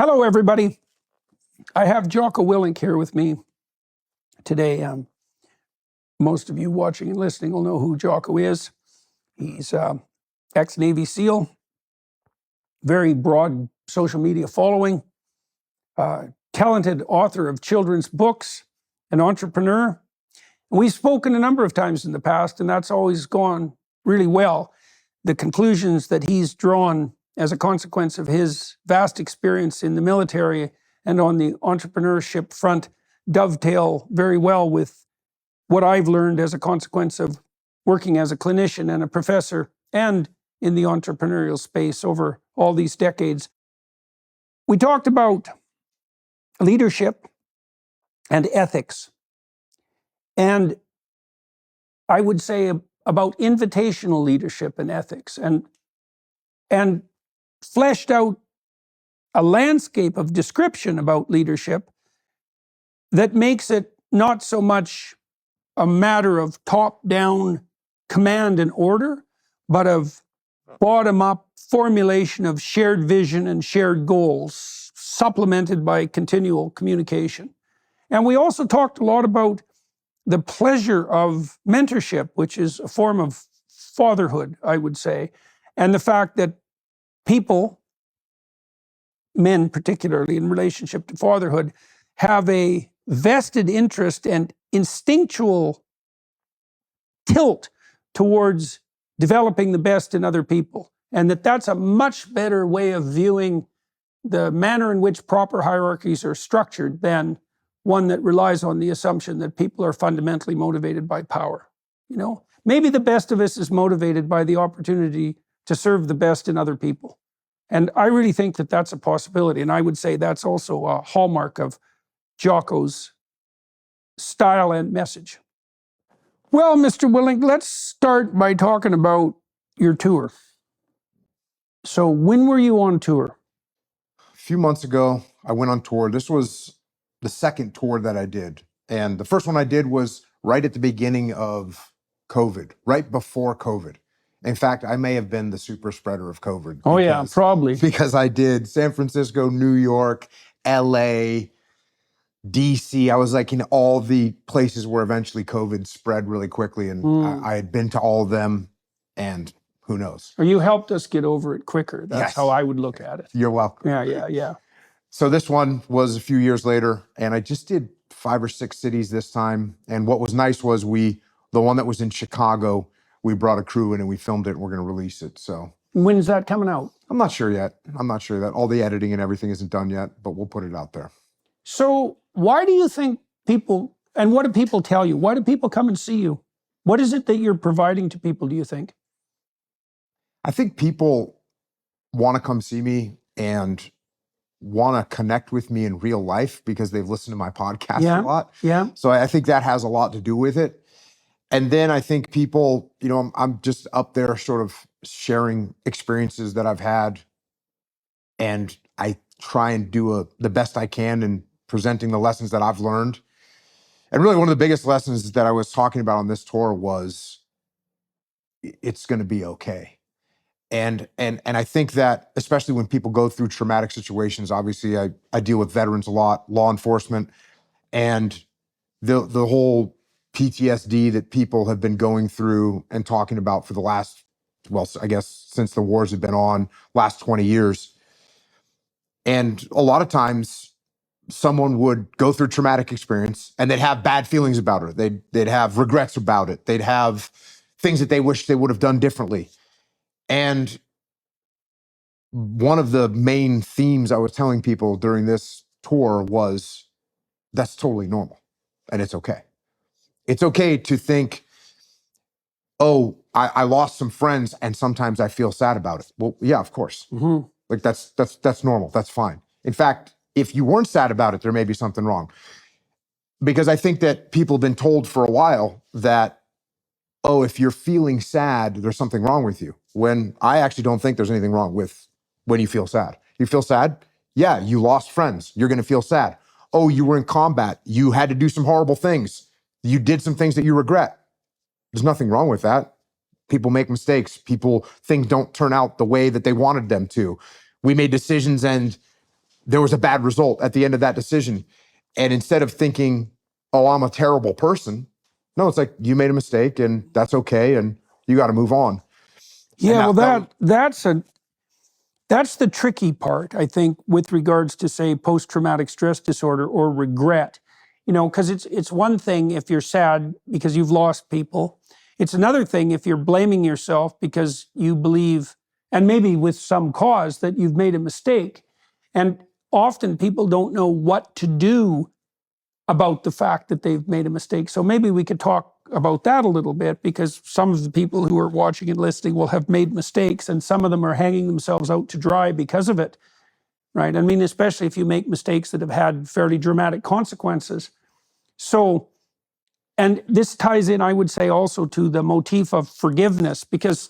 Hello, everybody. I have Jocko Willink here with me today. Most of you watching and listening will know who Jocko is. He's ex-Navy SEAL, very broad social media following, talented author of children's books, an entrepreneur. We've spoken a number of times in the past, and that's always gone really well. The conclusions that he's drawn as a consequence of his vast experience in the military and on the entrepreneurship front dovetail very well with what I've learned as a consequence of working as a clinician and a professor and in the entrepreneurial space over all these decades. We talked about leadership and ethics, and I would say about invitational leadership and ethics, and fleshed out a landscape of description about leadership that makes it not so much a matter of top-down command and order, but of bottom-up formulation of shared vision and shared goals, supplemented by continual communication. And we also talked a lot about the pleasure of mentorship, which is a form of fatherhood, I would say, and the fact that people, men particularly in relationship to fatherhood, have a vested interest and instinctual tilt towards developing the best in other people, and that's a much better way of viewing the manner in which proper hierarchies are structured than one that relies on the assumption that people are fundamentally motivated by power. You know, maybe the best of us is motivated by the opportunity to serve the best in other people. And I really think that that's a possibility. And I would say that's also a hallmark of Jocko's style and message. Well, Mr. Willink, let's start by talking about your tour. So when were you on tour? A few months ago, I went on tour. This was the second tour that I did. And the first one I did was right at the beginning of COVID, right before COVID. In fact, I may have been the super spreader of COVID. Oh, yeah, probably. Because I did San Francisco, New York, LA, DC. I was like in all the places where eventually COVID spread really quickly. And I had been to all of them, and who knows? Or you helped us get over it quicker. That's Yes. how I would look at it. You're welcome. Yeah. So this one was a few years later, and I just did 5 or 6 cities this time. And what was nice was the one that was in Chicago, we brought a crew in and we filmed it and we're going to release it. So when's that coming out? I'm not sure yet. All the editing and everything isn't done yet, but we'll put it out there. So why do you think people, and what do people tell you? Why do people come and see you? What is it that you're providing to people, do you think? I think people want to come see me and want to connect with me in real life because they've listened to my podcast a lot. Yeah. So I think that has a lot to do with it. And then I think people, I'm just up there sort of sharing experiences that I've had. And I try and do the best I can in presenting the lessons that I've learned. And really one of the biggest lessons that I was talking about on this tour was it's going to be okay. And I think that especially when people go through traumatic situations, obviously I deal with veterans a lot, law enforcement, and the whole PTSD that people have been going through and talking about for the last, well, I guess since the wars have been on, last 20 years. And a lot of times someone would go through traumatic experience and they'd have bad feelings about it. They'd have regrets about it. They'd have things that they wish they would have done differently. And one of the main themes I was telling people during this tour was that's totally normal and it's okay. It's okay to think, oh, I lost some friends and sometimes I feel sad about it. Well, yeah, of course. Mm-hmm. Like that's normal. That's fine. In fact, if you weren't sad about it, there may be something wrong. Because I think that people have been told for a while that, oh, if you're feeling sad, there's something wrong with you. When I actually don't think there's anything wrong with when you feel sad. You feel sad? Yeah, you lost friends. You're going to feel sad. Oh, you were in combat. You had to do some horrible things. You did some things that you regret. There's nothing wrong with that. People make mistakes. Things don't turn out the way that they wanted them to. We made decisions and there was a bad result at the end of that decision. And instead of thinking, oh, I'm a terrible person, no, it's like, you made a mistake and that's okay, and you got to move on. Yeah, And well, that's the tricky part, I think, with regards to, say, post-traumatic stress disorder or regret. Because it's one thing if you're sad because you've lost people. It's another thing if you're blaming yourself because you believe, and maybe with some cause, that you've made a mistake. And often people don't know what to do about the fact that they've made a mistake. So maybe we could talk about that a little bit, because some of the people who are watching and listening will have made mistakes, and some of them are hanging themselves out to dry because of it, right? I mean, especially if you make mistakes that have had fairly dramatic consequences. So, and this ties in, I would say, also to the motif of forgiveness, because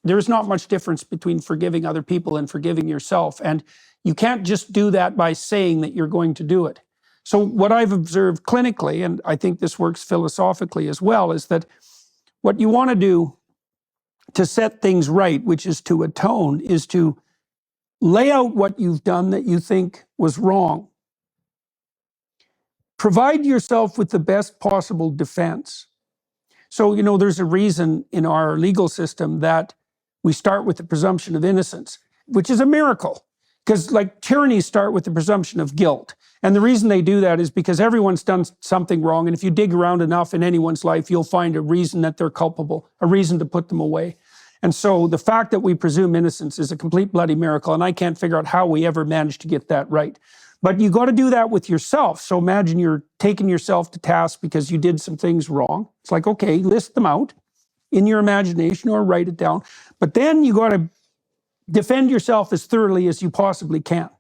there's not much difference between forgiving other people and forgiving yourself. And you can't just do that by saying that you're going to do it. So what I've observed clinically, and I think this works philosophically as well, is that what you want to do to set things right, which is to atone, is to lay out what you've done that you think was wrong. Provide yourself with the best possible defense. So, there's a reason in our legal system that we start with the presumption of innocence, which is a miracle. Because like tyrannies start with the presumption of guilt. And the reason they do that is because everyone's done something wrong. And if you dig around enough in anyone's life, you'll find a reason that they're culpable, a reason to put them away. And so the fact that we presume innocence is a complete bloody miracle. And I can't figure out how we ever managed to get that right. But you got to do that with yourself. So imagine you're taking yourself to task because you did some things wrong. It's like, okay, list them out in your imagination or write it down. But then you got to defend yourself as thoroughly as you possibly can,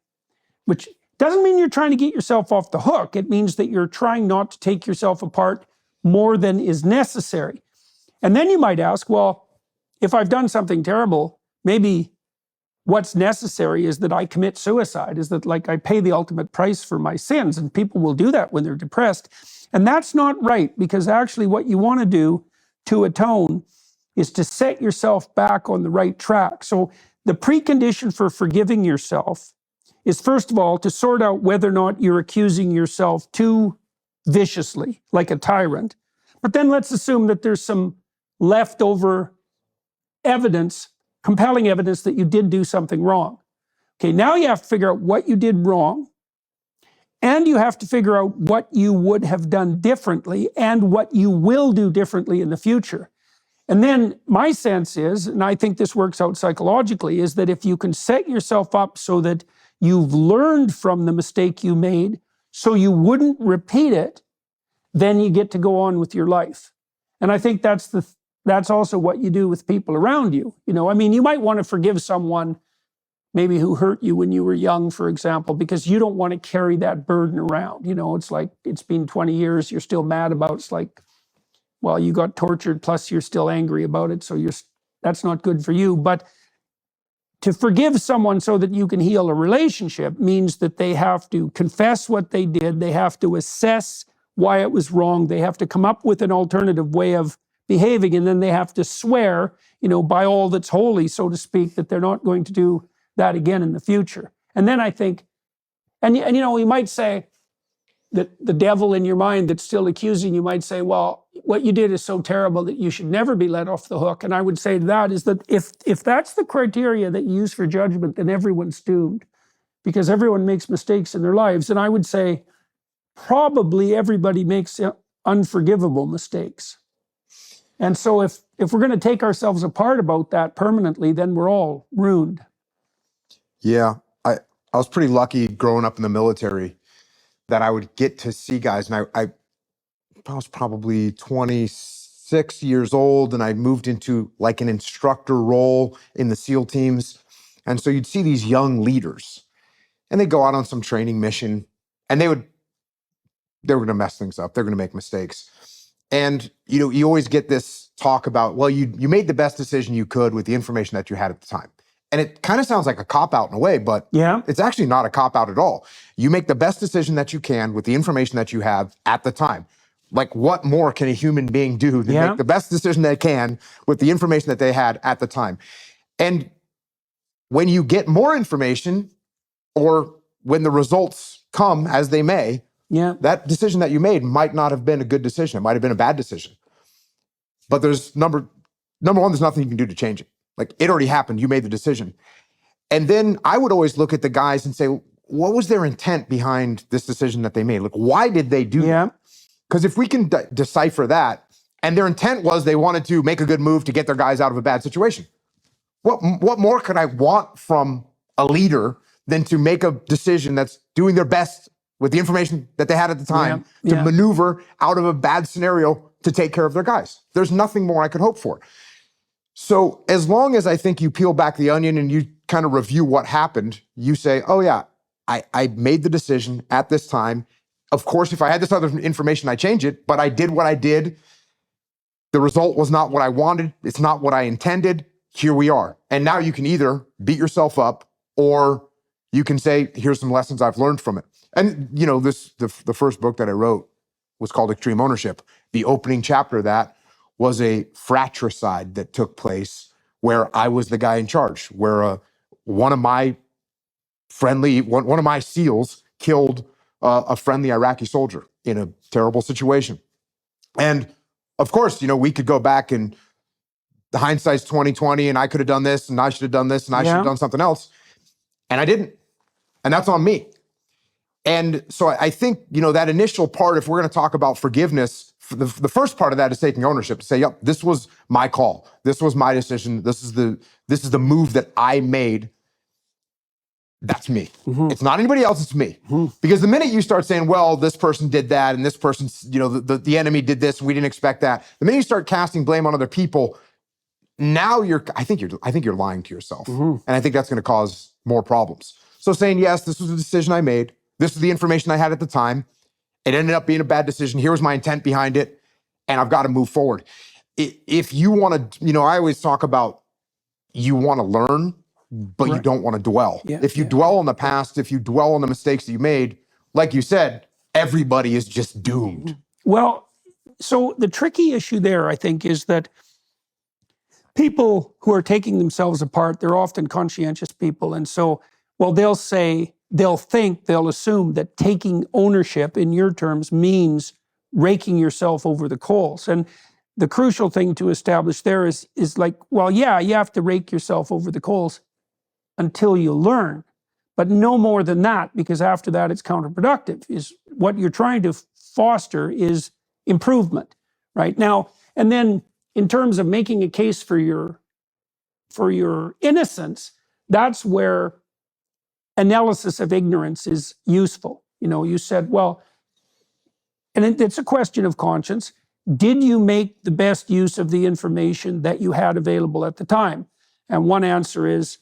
which doesn't mean you're trying to get yourself off the hook. It means that you're trying not to take yourself apart more than is necessary. And then you might ask, well, if I've done something terrible, maybe what's necessary is that I commit suicide, is that like I pay the ultimate price for my sins. And people will do that when they're depressed. And that's not right, because actually what you want to do to atone is to set yourself back on the right track. So the precondition for forgiving yourself is, first of all, to sort out whether or not you're accusing yourself too viciously, like a tyrant. But then let's assume that there's some leftover evidence, compelling evidence that you did do something wrong. Okay, now you have to figure out what you did wrong, and you have to figure out what you would have done differently and what you will do differently in the future. And then my sense is, and I think this works out psychologically, is that if you can set yourself up so that you've learned from the mistake you made so you wouldn't repeat it, then you get to go on with your life. And I think that's also what you do with people around you. I mean, you might want to forgive someone maybe who hurt you when you were young, for example, because you don't want to carry that burden around. It's like, it's been 20 years, you're still mad about it. It's like, well, you got tortured, plus you're still angry about it, so that's not good for you. But to forgive someone so that you can heal a relationship means that they have to confess what they did, they have to assess why it was wrong, they have to come up with an alternative way of behaving, and then they have to swear, by all that's holy, so to speak, that they're not going to do that again in the future. And then I think, and you might say, that the devil in your mind that's still accusing you might say, well, what you did is so terrible that you should never be let off the hook. And I would say to that is that if that's the criteria that you use for judgment, then everyone's doomed, because everyone makes mistakes in their lives. And I would say probably everybody makes unforgivable mistakes. And so if we're going to take ourselves apart about that permanently, then we're all ruined. Yeah, I was pretty lucky growing up in the military that I would get to see guys, and I was probably 26 years old, and I moved into like an instructor role in the SEAL teams. And so you'd see these young leaders, and they'd go out on some training mission, and they were going to mess things up. They're going to make mistakes. And you always get this talk about, well, you made the best decision you could with the information that you had at the time. And it kind of sounds like a cop-out in a way, but Yeah. It's actually not a cop-out at all. You make the best decision that you can with the information that you have at the time. Like, what more can a human being do than make the best decision they can with the information that they had at the time? And when you get more information, or when the results come as they may, Yeah. that decision that you made might not have been a good decision. It might have been a bad decision. But there's number one, there's nothing you can do to change it. Like, it already happened. You made the decision. And then I would always look at the guys and say, what was their intent behind this decision that they made? Like, why did they do that? Because if we can decipher that, and their intent was they wanted to make a good move to get their guys out of a bad situation, what more could I want from a leader than to make a decision that's doing their best with the information that they had at the time to maneuver out of a bad scenario to take care of their guys? There's nothing more I could hope for. So as long as I think you peel back the onion and you kind of review what happened, you say, oh yeah, I made the decision at this time. Of course, if I had this other information, I change it, but I did what I did. The result was not what I wanted. It's not what I intended. Here we are. And now you can either beat yourself up, or you can say, here's some lessons I've learned from it. And you know, the first book that I wrote was called Extreme Ownership. The opening chapter of that was a fratricide that took place where I was the guy in charge, where one of my SEALs killed a friendly Iraqi soldier in a terrible situation. And of course, you know, we could go back and the hindsight's 2020, and I could have done this, and I should have done this, and I should have done something else. And I didn't. And that's on me. And so I think, you know, that initial part, if we're going to talk about forgiveness, the first part of that is taking ownership, to say, yep, this was my call. This was my decision. This is the move that I made. That's me. Mm-hmm. It's not anybody else, it's me. Mm-hmm. Because the minute you start saying, well, this person did that, and this person's, you know, the enemy did this, and we didn't expect that. The minute you start casting blame on other people, now I think you're lying to yourself. Mm-hmm. And I think that's going to cause more problems. So saying, yes, this was a decision I made. This is the information I had at the time. It ended up being a bad decision. Here was my intent behind it, and I've got to move forward. If you want to, you know, I always talk about you want to learn, but you don't want to dwell. Yeah, if you dwell on the past, if you dwell on the mistakes that you made, like you said, everybody is just doomed. Well, so the tricky issue there, I think, is that people who are taking themselves apart, they're often conscientious people. And so, well, they'll assume that taking ownership in your terms means raking yourself over the coals. And the crucial thing to establish there is like, well, yeah, you have to rake yourself over the coals until you learn, but no more than that, because after that it's counterproductive. Is what you're trying to foster is improvement, right? Now, and then in terms of making a case for your innocence, that's where analysis of ignorance is useful. You know, you said, well, and it's a question of conscience. Did you make the best use of the information that you had available at the time? And one answer is,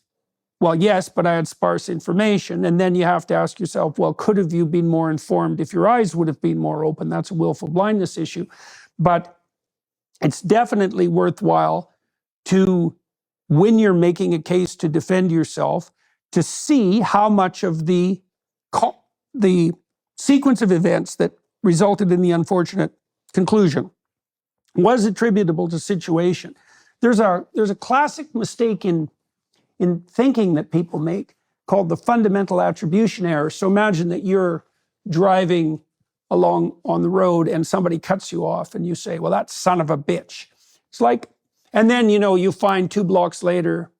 well, yes, but I had sparse information. And then you have to ask yourself, well, could have you been more informed if your eyes would have been more open? That's a willful blindness issue. But it's definitely worthwhile to, when you're making a case to defend yourself, to see how much of the sequence of events that resulted in the unfortunate conclusion was attributable to situation. There's a classic mistake in thinking that people make called the fundamental attribution error. So imagine that you're driving along on the road and somebody cuts you off and you say, well, that son of a bitch. It's like, and then, you know, you find 2 blocks later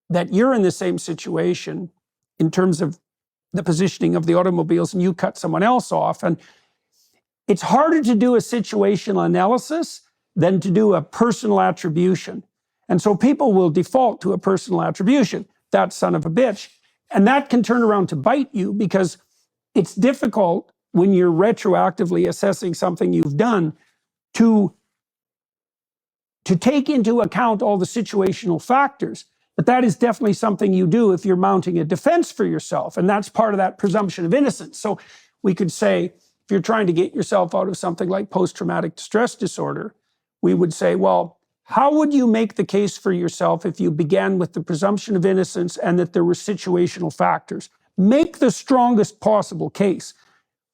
that you're in the same situation in terms of the positioning of the automobiles, and you cut someone else off. And it's harder to do a situational analysis than to do a personal attribution. And so people will default to a personal attribution, that son of a bitch. And that can turn around to bite you, because it's difficult when you're retroactively assessing something you've done to take into account all the situational factors. But that is definitely something you do if you're mounting a defense for yourself. And that's part of that presumption of innocence. So we could say, if you're trying to get yourself out of something like post-traumatic stress disorder, we would say, well, how would you make the case for yourself if you began with the presumption of innocence and that there were situational factors? Make the strongest possible case.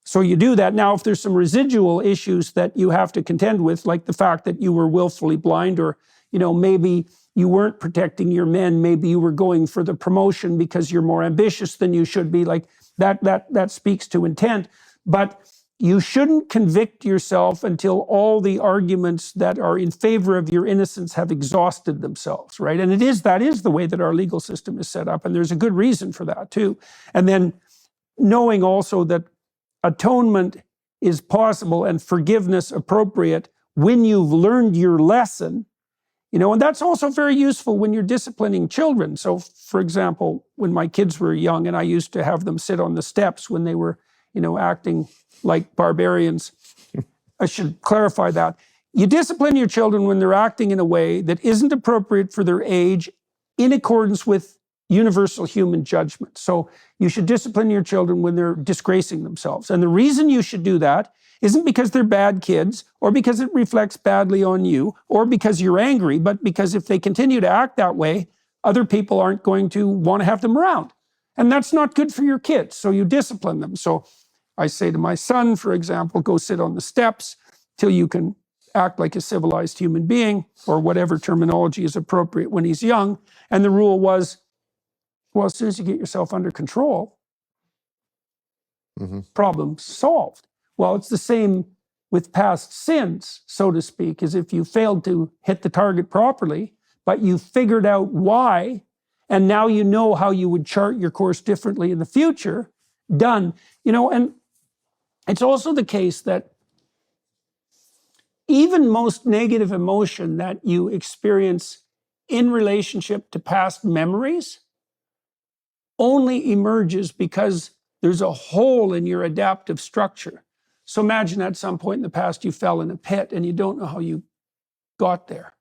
So you do that. Now, if there's some residual issues that you have to contend with, like the fact that you were willfully blind, or, you know, maybe you weren't protecting your men, maybe you were going for the promotion because you're more ambitious than you should be, like, that speaks to intent. But you shouldn't convict yourself until all the arguments that are in favor of your innocence have exhausted themselves, right? And that is the way that our legal system is set up, and there's a good reason for that too. And then knowing also that atonement is possible and forgiveness appropriate when you've learned your lesson, and that's also very useful when you're disciplining children. So, for example, when my kids were young and I used to have them sit on the steps when they were, acting like barbarians, I should clarify that. You discipline your children when they're acting in a way that isn't appropriate for their age in accordance with universal human judgment. So you should discipline your children when they're disgracing themselves. And the reason you should do that isn't because they're bad kids or because it reflects badly on you or because you're angry, but because if they continue to act that way, other people aren't going to want to have them around. And that's not good for your kids. So you discipline them. So I say to my son, for example, go sit on the steps till you can act like a civilized human being, or whatever terminology is appropriate when he's young. And the rule was, well, as soon as you get yourself under control, problem solved. Well, it's the same with past sins, so to speak, as if you failed to hit the target properly, but you figured out why, and now you know how you would chart your course differently in the future, done. And it's also the case that even most negative emotion that you experience in relationship to past memories only emerges because there's a hole in your adaptive structure. So imagine at some point in the past you fell in a pit and you don't know how you got there.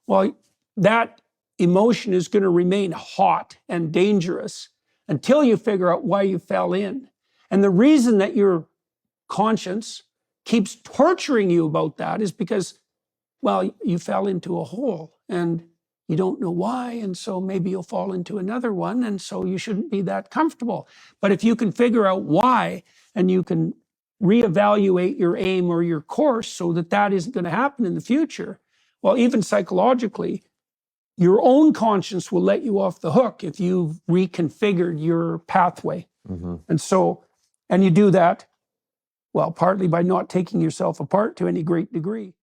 Well, that emotion is going to remain hot and dangerous until you figure out why you fell in. And the reason that your conscience keeps torturing you about that is because, well, you fell into a hole and you don't know why, and so maybe you'll fall into another one, and so you shouldn't be that comfortable. But if you can figure out why, and you can reevaluate your aim or your course so that that isn't going to happen in the future, well, even psychologically, your own conscience will let you off the hook if you've reconfigured your pathway. And you do that, well, partly by not taking yourself apart to any great degree.